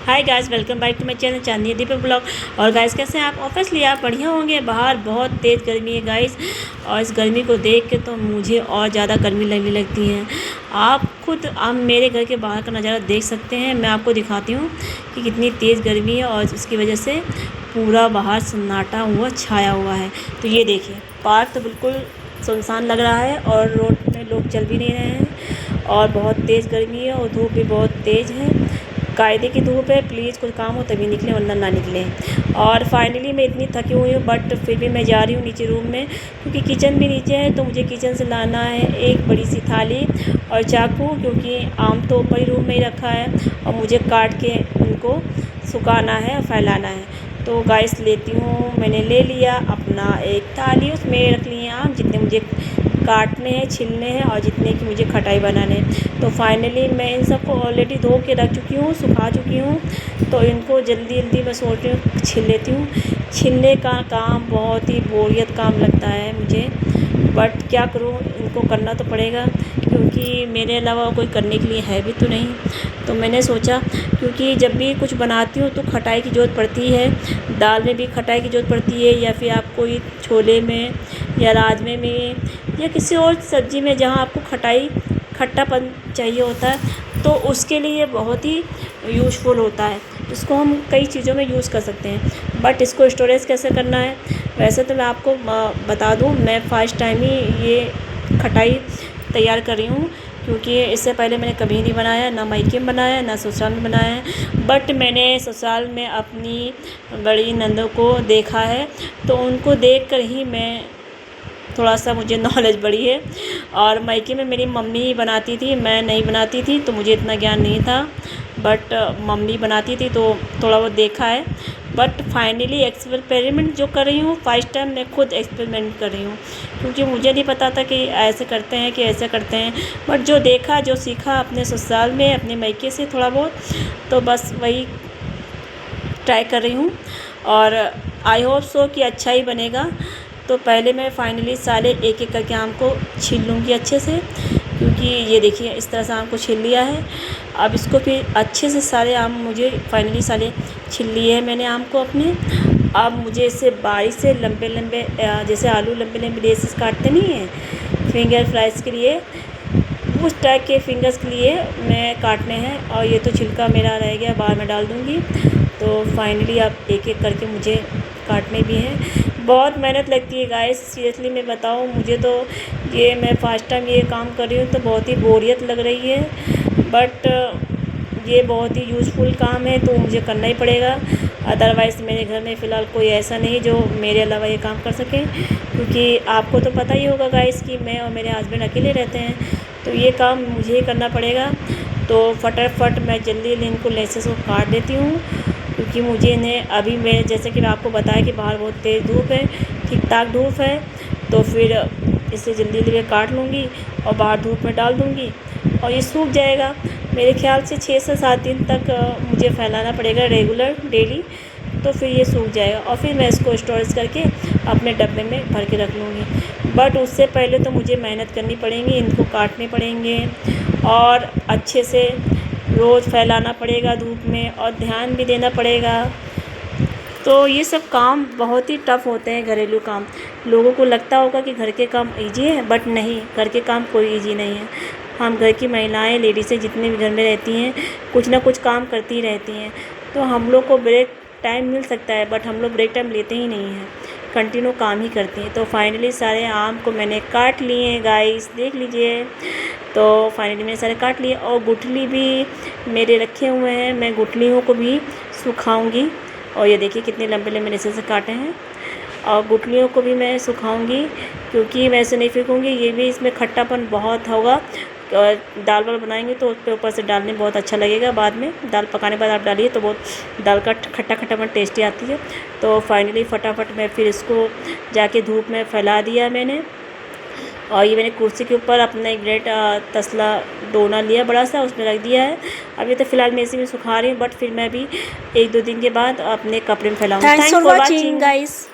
Hi guys, welcome back to my channel Chandni Deepak blog. और guys कैसे हैं आप? ऑब्वियसली आप बढ़िया होंगे। बाहर बहुत तेज़ गर्मी है गाइस, और इस गर्मी को देख के तो मुझे और ज़्यादा गर्मी लगने लगती है। आप मेरे घर के बाहर का नज़ारा देख सकते हैं। मैं आपको दिखाती हूँ कि कितनी तेज़ गर्मी है, और उसकी वजह से पूरा बाहर सन्नाटा हुआ छाया हुआ है। तो ये देखिए, पार्क तो बिल्कुल सुनसान लग रहा है और रोड में लोग चल भी नहीं रहे हैं, और बहुत तेज़ गर्मी है और धूप भी बहुत तेज़ है। कायदे की धूप है, प्लीज़ कुछ काम हो तभी निकलें वरना ना निकलें। और फाइनली मैं इतनी थकी हुई हूँ, बट फिर भी मैं जा रही हूँ नीचे रूम में, क्योंकि किचन भी नीचे है। तो मुझे किचन से लाना है एक बड़ी सी थाली और चाकू, क्योंकि आम तो ऊपर ही रूम में ही रखा है और मुझे काट के उनको सुखाना है और फैलाना है। तो गाइस लेती हूँ, मैंने ले लिया अपना एक थाली, उसमें रख लिए आम जितने मुझे काटने हैं, छीलने हैं और जितने की मुझे खटाई बनाने हैं। तो फाइनली मैं इन सबको ऑलरेडी धो के रख चुकी हूँ, सुखा चुकी हूँ। तो इनको जल्दी जल्दी मैं सोच रही हूँ छील लेती हूँ। छीलने का काम बहुत ही बोरियत काम लगता है मुझे, बट क्या करूँ, इनको करना तो पड़ेगा, क्योंकि मेरे अलावा कोई करने के लिए है भी तो नहीं। तो मैंने सोचा, क्योंकि जब भी कुछ बनाती हूँ तो खटाई की ज़रूरत पड़ती है। दाल में भी खटाई की ज़रूरत पड़ती है, या फिर आप कोई छोले में या राजमे में या किसी और सब्ज़ी में जहाँ आपको खट्टापन चाहिए होता है, तो उसके लिए बहुत ही यूज़फुल होता है। इसको हम कई चीज़ों में यूज़ कर सकते हैं। बट इसको स्टोरेज कैसे करना है, वैसे तो मैं आपको बता दूं, मैं फर्स्ट टाइम ही ये खटाई तैयार कर रही हूँ, क्योंकि इससे पहले मैंने कभी नहीं बनाया, ना मायके में बनाया ना ससुराल में बनाया है। बट मैंने ससुराल में अपनी बड़ी नंदों को देखा है, तो उनको देख कर ही मैं थोड़ा सा मुझे नॉलेज बढ़ी है। और मायके में मेरी मम्मी बनाती थी, मैं नहीं बनाती थी, तो मुझे इतना ज्ञान नहीं था। बट मम्मी बनाती थी तो थोड़ा बहुत देखा है। बट फाइनली एक्सपेरिमेंट जो कर रही हूँ, फर्स्ट टाइम मैं खुद एक्सपेरिमेंट कर रही हूँ, क्योंकि मुझे नहीं पता था कि ऐसे करते हैं कि ऐसे करते हैं। बट जो देखा जो सीखा अपने ससुराल में, अपने मायके से थोड़ा बहुत, तो बस वही ट्राई कर रही हूँ। और आई होप सो कि अच्छा ही बनेगा। तो पहले मैं फाइनली सारे एक एक करके आम को छील लूँगी अच्छे से, क्योंकि ये देखिए इस तरह से आम को छील लिया है। अब इसको फिर अच्छे से सारे आम मुझे फाइनली सारे छील लिए हैं मैंने आम को अपने। अब मुझे इसे बारीक से लंबे लंबे जैसे आलू लंबे लंबे लेसेस काटते नहीं हैं फिंगर फ्राइज़ के लिए, उस टाइप के फिंगर्स के लिए मैं काटने हैं। और ये तो छिलका मेरा रह गया, बाहर में डाल दूँगी। तो फाइनली अब एक एक करके मुझे काटने भी हैं। बहुत मेहनत लगती है गाइस, सीरियसली मैं बताऊँ, मुझे तो ये मैं फर्स्ट टाइम ये काम कर रही हूँ तो बहुत ही बोरियत लग रही है। बट ये बहुत ही यूज़फुल काम है, तो मुझे करना ही पड़ेगा। अदरवाइज़ मेरे घर में फ़िलहाल कोई ऐसा नहीं जो मेरे अलावा ये काम कर सके, क्योंकि आपको तो पता ही होगा गाइस कि मैं और मेरे हस्बैंड अकेले रहते हैं, तो ये काम मुझे ही करना पड़ेगा। तो फटाफट मैं जल्दी इनको लेसेस को काट देती हूँ, क्योंकि मुझे इन्हें अभी मैं जैसे कि मैं आपको बताया कि बाहर बहुत तेज़ धूप है, ठीक ठाक धूप है। तो फिर इसे जल्दी जल्दी मैं काट लूँगी और बाहर धूप में डाल दूँगी, और ये सूख जाएगा। मेरे ख्याल से 6 से 7 दिन तक मुझे फैलाना पड़ेगा रेगुलर डेली, तो फिर ये सूख जाएगा और फिर मैं इसको स्टोरेज करके अपने डब्बे में भर के रख लूँगी। बट उससे पहले तो मुझे मेहनत करनी पड़ेगी, इनको काटने पड़ेंगे और अच्छे से रोज़ फैलाना पड़ेगा धूप में, और ध्यान भी देना पड़ेगा। तो ये सब काम बहुत ही टफ़ होते हैं, घरेलू काम। लोगों को लगता होगा कि घर के काम ईजी है, बट नहीं, घर के काम कोई ईजी नहीं है। हम घर की महिलाएं, लेडीज़ें जितने भी घर में रहती हैं, कुछ ना कुछ काम करती रहती हैं। तो हम लोग को ब्रेक टाइम मिल सकता है, बट हम लोग ब्रेक टाइम लेते ही नहीं हैं, कंटिन्यू काम ही करते हैं। तो फाइनली सारे आम को मैंने काट लिए हैं गाइस, देख लीजिए। तो फाइनली मैंने सारे काट लिए, और गुठली भी मेरे रखे हुए हैं, मैं गुठलियों को भी सुखाऊंगी। और ये देखिए कितने लंबे लंबे लेसे से काटे हैं, और गुठलियों को भी मैं सुखाऊंगी, क्योंकि मैं ऐसे नहीं फेंकूँगी। ये भी इसमें खट्टापन बहुत होगा, और दाल वाल बनाएंगे तो उस पर ऊपर से डालने में बहुत अच्छा लगेगा। बाद में दाल पकाने के बाद आप डालिए तो बहुत दाल का खट्टा खट्टापन टेस्टी आती है। तो फाइनली फटाफट मैं फिर इसको जाके धूप में फैला दिया मैंने। और ये मैंने कुर्सी के ऊपर अपना एक ग्रेट तसला दोना लिया बड़ा सा, उसमें रख दिया है। अभी तो फिलहाल मैं इसी में सुखा रही हूँ, बट फिर मैं भी 1-2 दिन के बाद अपने कपड़े में फैलाऊँगी। Thanks for watching guys.